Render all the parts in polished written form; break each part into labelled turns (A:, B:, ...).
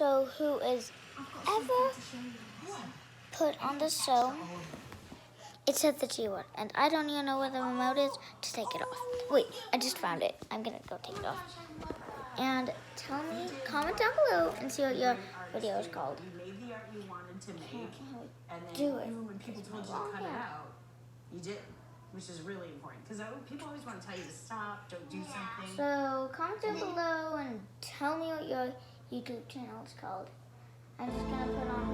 A: So who is ever put on the show, it says the G word, and I don't even know where the remote is to take it off. Wait, I just found it. I'm gonna go take it off. And tell me, comment down below and see what your video is called.
B: You made the art you wanted to make, and then
A: do it.
B: when people told you to cut it out, you did, which is really important. Because people always want to tell you to stop, don't do something.
A: So comment down below and tell me what your YouTube channel is called. I'm just gonna put on,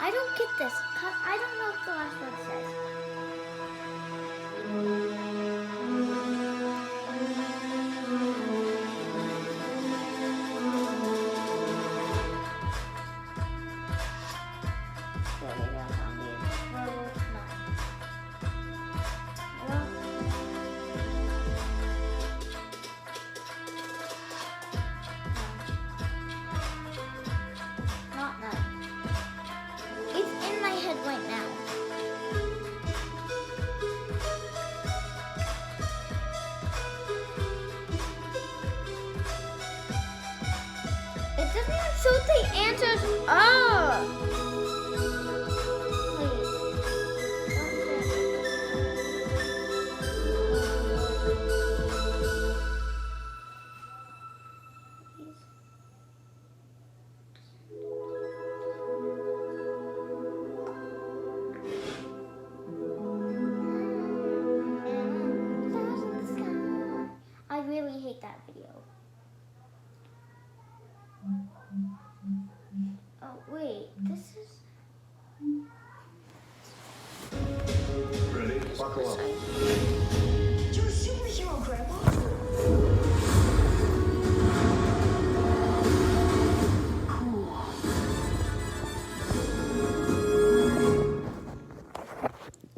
A: I don't get this, cause I don't know what the last word says. Not none. It's in my head right now. It doesn't even show the answers. Oh! I really hate that video. Oh, wait, this is...
C: Ready? Buckle up.
D: You're a superhero, Grandpa.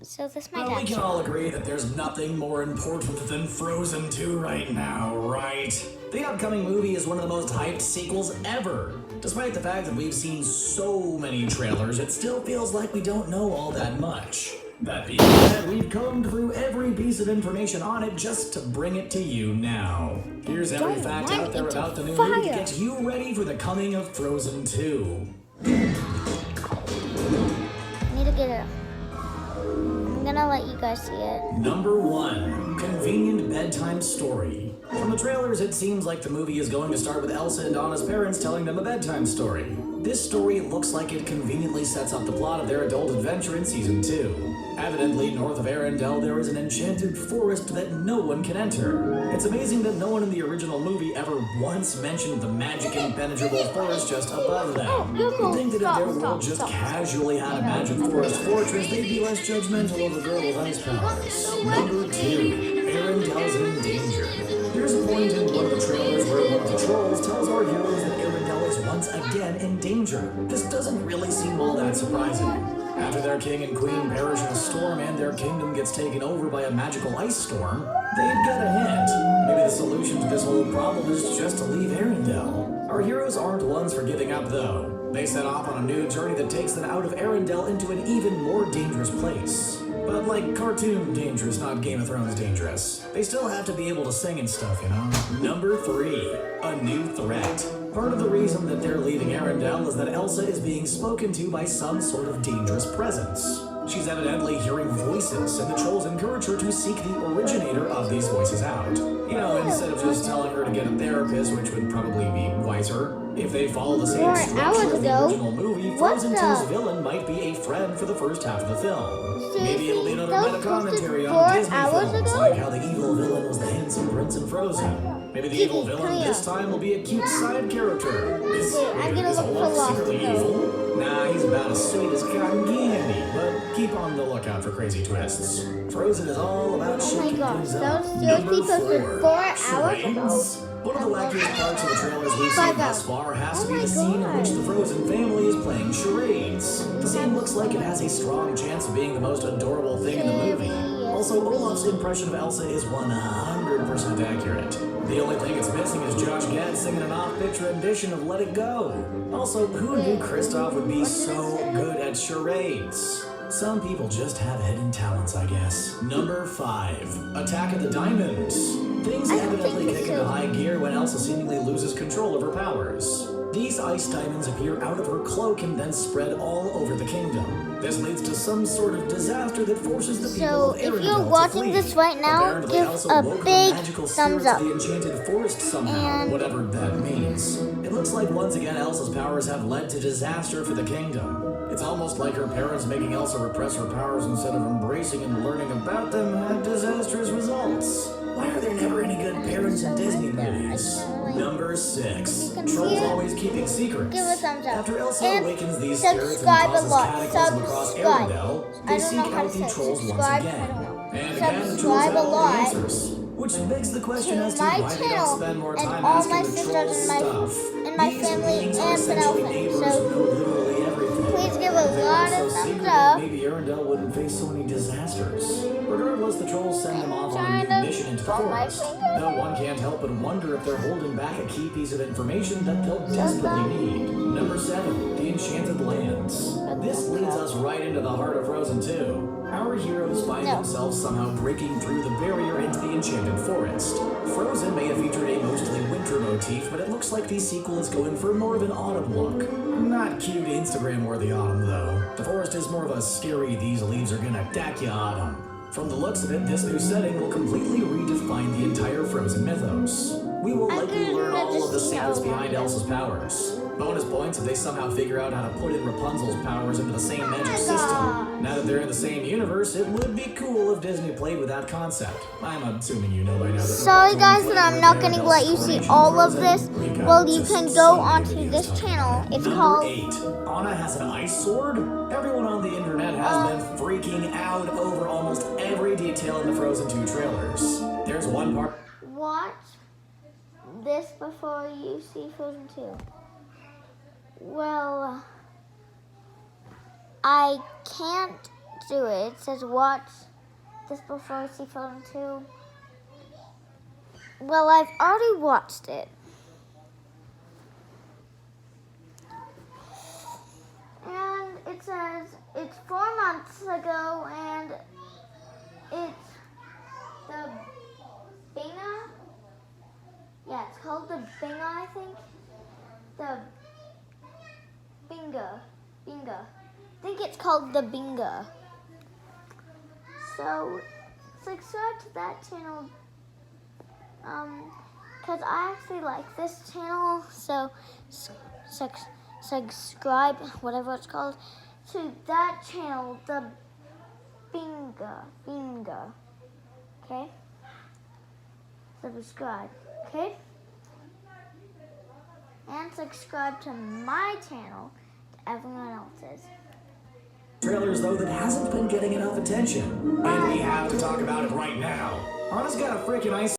A: So this my
E: Well, we
A: dad's
E: can all agree that there's nothing more important than Frozen 2 right now, right? The upcoming movie is one of the most hyped sequels ever. Despite the fact that we've seen so many trailers, it still feels like we don't know all that much. That being said, we've combed through every piece of information on it just to bring it to you now. Here's every fact out there about the new movie to get you ready for the coming of Frozen 2.
A: I need to get it. I'm gonna let you guys see it.
E: Number 1, convenient bedtime story. From the trailers, it seems like the movie is going to start with Elsa and Anna's parents telling them a bedtime story. This story looks like it conveniently sets up the plot of their adult adventure in Season 2. Evidently, north of Arendelle, there is an enchanted forest that no one can enter. It's amazing that no one in the original movie ever once mentioned the magic impenetrable forest just above them. You'd think that if their world just casually had a magic forest fortress, they'd be less judgmental of a girl with ice powers. Number 2, Arendelle's in danger. There's a point in one of the trailers where one of the trolls tells our heroes that Arendelle is once again in danger. This doesn't really seem all that surprising. After their king and queen perish in a storm and their kingdom gets taken over by a magical ice storm, they'd get a hint. Maybe the solution to this whole problem is just to leave Arendelle. Our heroes aren't ones for giving up though. They set off on a new journey that takes them out of Arendelle into an even more dangerous place. But like cartoon dangerous, not Game of Thrones dangerous. They still have to be able to sing and stuff, you know? Number 3, a new threat. Part of the reason that they're leaving Arendelle is that Elsa is being spoken to by some sort of dangerous presence. She's evidently hearing voices, and the trolls encourage her to seek the originator of these voices out. You know, instead of just telling her to get a therapist, which would probably be wiser. If they follow the same structure of the original movie, Frozen 2's villain might be a friend for the first half of the film. Maybe it'll be another meta-commentary on Disney films, like how the evil villain was the handsome prince in Frozen. Maybe the evil villain this time will be a cute side character.
A: I'm gonna look for Lost.
E: Secretly evil? Nah, he's about as sweet as cotton candy, but keep on the lookout for crazy twists. Frozen is all about shaking things up. Number 4,
A: 4 hours ago.
E: charades. One of the wackiest parts of the trailers we've seen thus far has to be the scene in which the Frozen family is playing charades. The scene looks like it has a strong chance of being the most adorable thing in the movie. Also, Olaf's impression of Elsa is 100% accurate. The only thing it's missing is Josh Gad singing an off-pitch rendition of Let It Go. Also, who knew Kristoff would be so good at charades? Some people just have hidden talents, I guess. Number 5. Attack of the Diamonds. Things
A: I don't
E: evidently
A: think
E: kick
A: so.
E: into high gear when Elsa seemingly loses control of her powers. These ice diamonds appear out of her cloak and then spread all over the kingdom. This leads to some sort of disaster that forces the people
A: So
E: of
A: if
E: Arendelle
A: you're
E: to
A: watching
E: flee.
A: this right now,
E: Apparently,
A: give
E: Elsa
A: a
E: woke the
A: big
E: magical
A: thumbs
E: spirits
A: up.
E: of the enchanted forest somehow,
A: And-
E: whatever that means. It looks like once again Elsa's powers have led to disaster for the kingdom. It's almost like her parents making Elsa repress her powers instead of embracing and learning about them had disastrous results. Why are there never any good parents in Disney movies? Number 6.
A: can
E: Trolls
A: see it,
E: always keeping secrets.
A: give a thumbs up.
E: After Elsa
A: And
E: awakens these spirits and
A: subscribe a
E: causes
A: lot.
E: cataclysm across
A: Subscribe.
E: Arendelle,
A: I
E: they
A: don't
E: seek
A: know how
E: out
A: to
E: the
A: say
E: trolls once
A: subscribe,
E: again.
A: I don't know.
E: And again, the trolls
A: Subscribe
E: have
A: a
E: all the
A: lot
E: answers. Which begs the question
A: to
E: as to
A: my
E: why they don't
A: channel
E: spend more
A: and
E: time
A: all
E: asking
A: my
E: the
A: sisters
E: trolls
A: and my-
E: stuff.
A: and my
E: These
A: family
E: beings are
A: and
E: essentially
A: Penelope,
E: neighbors
A: so
E: who know literally everything.
A: please give a
E: If they
A: lot
E: weren't so
A: of thumbs
E: secretive,
A: up.
E: maybe Arendelle wouldn't face so many disasters. Regardless, the trolls send them off on a
A: trying
E: new
A: to
E: mission into the
A: pull my
E: forest.
A: finger.
E: No one can't help but wonder if they're holding back a key piece of information that they'll desperately need. Number 7. The Enchanted Lands. This leads us right into the heart of Frozen 2. Our heroes find
A: No.
E: themselves somehow breaking through the barrier into the Enchanted Forest. Frozen may have featured a mostly winter motif, but it looks like the sequel is going for more of an autumn look. Not cute Instagram-worthy autumn, though. The forest is more of a scary, these leaves are gonna attack ya autumn. From the looks of it, this new setting will completely redefine the entire Frozen mythos. We will
A: I'm
E: likely
A: gonna
E: learn all of the
A: just see
E: secrets
A: how
E: behind
A: long it
E: Elsa's powers. Bonus points if they somehow figure out how to put in Rapunzel's powers into the same magic system. Now that they're in the same universe, it would be cool if Disney played with that concept. I'm assuming you know by now that
A: Sorry
E: Rapunzel
A: guys
E: played
A: that I'm
E: with
A: not going to
E: Arendelle's
A: let you see
E: coronation
A: all of
E: Frozen.
A: this.
E: We got
A: Well, you
E: just
A: can
E: so
A: go
E: many
A: onto
E: videos
A: this
E: talking
A: channel.
E: about it.
A: It's
E: Number
A: called
E: 8. Anna has an ice sword? Everyone on the internet has been freaking out over almost every detail in the Frozen 2 trailers. There's one part
A: Watch this before you see Frozen 2. Well, I can't do it. It says watch this before you see Frozen 2. Well, I've already watched it. And it says it's 4 months ago and it's the Binga? Yeah, it's called the Binga, I think. The Binga. I think it's called the Binga. So, subscribe to that channel. Because I actually like this channel. So, subscribe, whatever it's called, to that channel, the Binga. Okay? Subscribe, okay? And subscribe to my channel, to everyone else's.
E: trailers, though, that hasn't been getting enough attention. And we have to talk about it right now. Anna's got a freaking ice